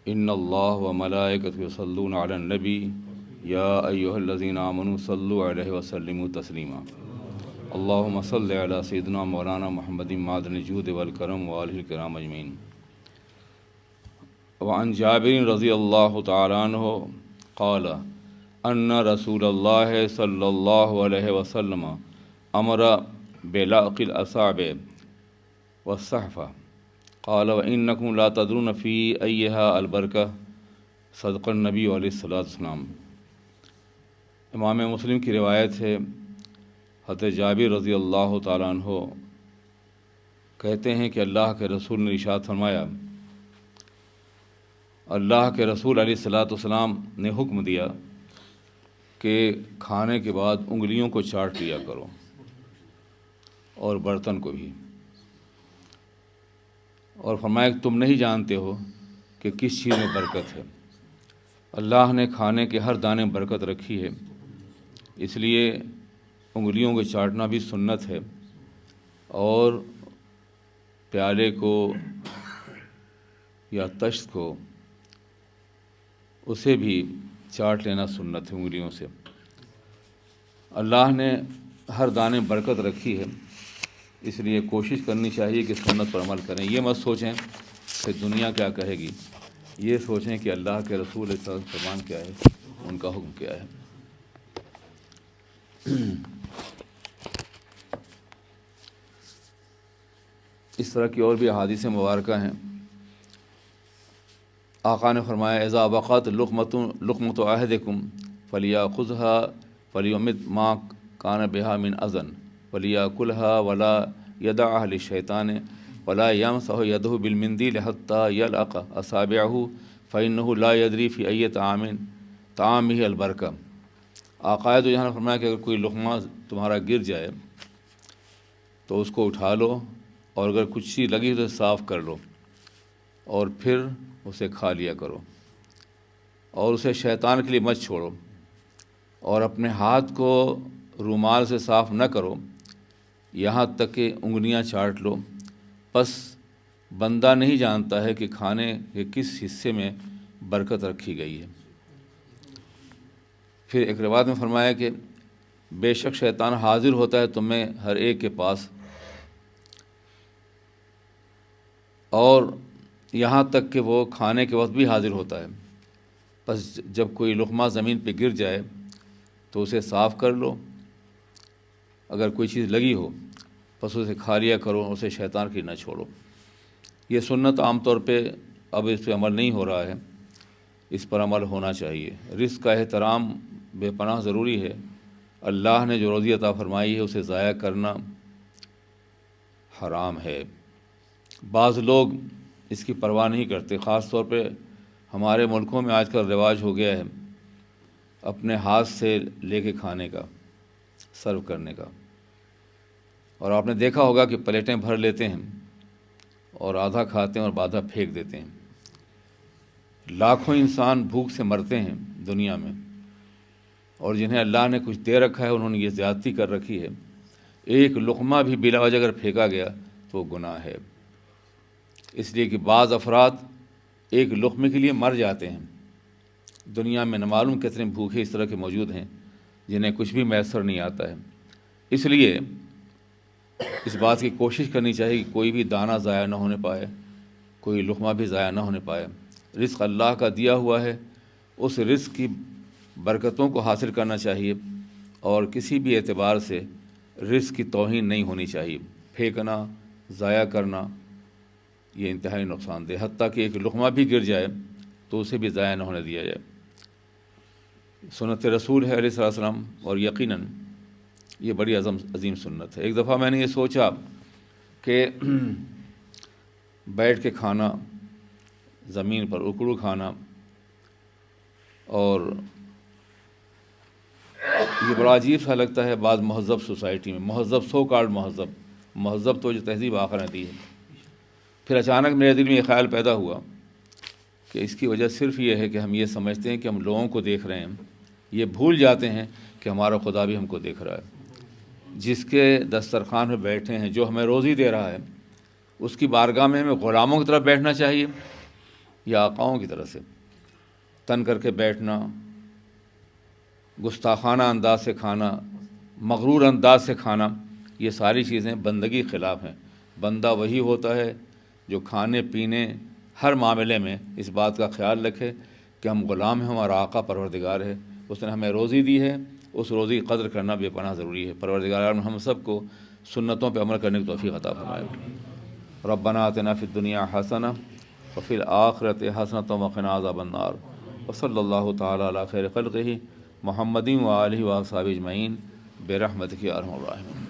ان اللہ و ملائکتہ یصلون علی النبی یا ایھا الذین آمنوا صلوا علیہ وسلموا تسلیما اللہم صل علی سیدنا مولانا محمد معدن الجود والکرم وآلہ الکرام اجمعین۔ وعن جابر رضی اللہ تعالی عنہ قال ان رسول اللہ صلی اللہ علیہ وسلم امر بلعق الاصابع والصحفہ قال وانکم لا تدرون فی ایھا البرکہ صدق النبی علیہ الصلوۃ والسلام۔ امام مسلم کی روایت ہے، حضرت جابر رضی اللہ تعالیٰ عنہ کہتے ہیں کہ اللہ کے رسول نے ارشاد فرمایا، اللہ کے رسول علیہ الصلوۃ والسلام نے حکم دیا کہ کھانے کے بعد انگلیوں کو چاٹ لیا کرو اور برتن کو بھی، اور فرمایا کہ تم نہیں جانتے ہو کہ کس چیز میں برکت ہے۔ اللہ نے کھانے کے ہر دانے میں برکت رکھی ہے، اس لیے انگلیوں کو چاٹنا بھی سنت ہے، اور پیالے کو یا تشت کو اسے بھی چاٹ لینا سنت ہے انگلیوں سے۔ اللہ نے ہر دانے میں برکت رکھی ہے، اس لیے کوشش کرنی چاہیے کہ سنت پر عمل کریں۔ یہ مت سوچیں کہ دنیا کیا کہے گی، یہ سوچیں کہ اللہ کے رسول صلی اللہ علیہ وسلم فرمان کیا ہے، ان کا حکم کیا ہے۔ اس طرح کی اور بھی احادیث مبارکہ ہیں۔ آقا نے فرمایا اذا بقت لقمۃ احدکم فلیأخذها فلیمت ما کان بها من اذن فلیأکلها ولا یدعها للشیطان ولا یمسح یده بالمندیل حتى یلعق اصابعه فإنه لا یدری فی ای طعامه البرکہ۔ آقا تو یہاں نے فرمایا کہ اگر کوئی لقمہ تمہارا گر جائے تو اس کو اٹھا لو، اور اگر کچھ چیز لگی تو صاف کر لو، اور پھر اسے کھا لیا کرو، اور اسے شیطان کے لیے مت چھوڑو، اور اپنے ہاتھ کو رومال سے صاف نہ کرو یہاں تک کہ انگلیاں چاٹ لو۔ پس بندہ نہیں جانتا ہے کہ کھانے کے کس حصے میں برکت رکھی گئی ہے۔ پھر ایک روایت میں فرمایا کہ بے شک شیطان حاضر ہوتا ہے تمہیں ہر ایک کے پاس، اور یہاں تک کہ وہ کھانے کے وقت بھی حاضر ہوتا ہے۔ پس جب کوئی لقمہ زمین پہ گر جائے تو اسے صاف کر لو، اگر کوئی چیز لگی ہو پس اسے کھا لیا کرو، اسے شیطان کی نہ چھوڑو۔ یہ سنت عام طور پہ اب اس پہ عمل نہیں ہو رہا ہے، اس پر عمل ہونا چاہیے۔ رزق کا احترام بے پناہ ضروری ہے۔ اللہ نے جو روزی عطا فرمائی ہے اسے ضائع کرنا حرام ہے۔ بعض لوگ اس کی پرواہ نہیں کرتے، خاص طور پہ ہمارے ملکوں میں آج کل رواج ہو گیا ہے اپنے ہاتھ سے لے کے کھانے کا، سرو کرنے کا، اور آپ نے دیکھا ہوگا کہ پلیٹیں بھر لیتے ہیں اور آدھا کھاتے ہیں اور آدھا پھینک دیتے ہیں۔ لاکھوں انسان بھوک سے مرتے ہیں دنیا میں، اور جنہیں اللہ نے کچھ دے رکھا ہے انہوں نے یہ زیادتی کر رکھی ہے۔ ایک لقمہ بھی بلا وجہ اگر پھینکا گیا تو وہ گناہ ہے، اس لیے کہ بعض افراد ایک لقمے کے لیے مر جاتے ہیں۔ دنیا میں نہ معلوم کتنے بھوکے اس طرح کے موجود ہیں جنہیں کچھ بھی میسر نہیں آتا ہے۔ اس لیے اس بات کی کوشش کرنی چاہیے کہ کوئی بھی دانہ ضائع نہ ہونے پائے، کوئی لقمہ بھی ضائع نہ ہونے پائے۔ رزق اللہ کا دیا ہوا ہے، اس رزق کی برکتوں کو حاصل کرنا چاہیے، اور کسی بھی اعتبار سے رزق کی توہین نہیں ہونی چاہیے۔ پھینکنا، ضائع کرنا یہ انتہائی نقصان دہ، حتیٰ کہ ایک لقمہ بھی گر جائے تو اسے بھی ضائع نہ ہونے دیا جائے۔ سنت رسول ہے علیہ السلام، اور یقیناً یہ بڑی عظیم سنت ہے۔ ایک دفعہ میں نے یہ سوچا کہ بیٹھ کے کھانا، زمین پر اکڑو کھانا، اور یہ بڑا عجیب سا لگتا ہے بعض مہذب سوسائٹی میں، مہذب سو کالڈ مہذب تو جو تہذیب آخر نے دی ہے۔ پھر اچانک میرے دل میں یہ خیال پیدا ہوا کہ اس کی وجہ صرف یہ ہے کہ ہم یہ سمجھتے ہیں کہ ہم لوگوں کو دیکھ رہے ہیں، یہ بھول جاتے ہیں کہ ہمارا خدا بھی ہم کو دیکھ رہا ہے، جس کے دسترخوان میں بیٹھے ہیں، جو ہمیں روزی دے رہا ہے، اس کی بارگاہ میں ہمیں غلاموں کی طرح بیٹھنا چاہیے یا آقاؤں کی طرح سے تن کر کے بیٹھنا، گستاخانہ انداز سے کھانا، مغرور انداز سے کھانا، یہ ساری چیزیں بندگی کے خلاف ہیں۔ بندہ وہی ہوتا ہے جو کھانے پینے ہر معاملے میں اس بات کا خیال رکھے کہ ہم غلام ہیں، ہمارا آقا پروردگار ہے، اس نے ہمیں روزی دی ہے، اس روزی کی قدر کرنا بے پناہ ضروری ہے۔ پروردگار ہم سب کو سنتوں پہ عمل کرنے کی توفیق عطا فرمائے۔ ربنا آتنا فی الدنیا حسنہ وفی الآخرۃ حسنۃ وقنا عذاب النار، وصلی اللہ تعالی علی خیر خلقہ محمد وآلہ وصحبہ اجمعین برحمتک یا ارحم الراحمین۔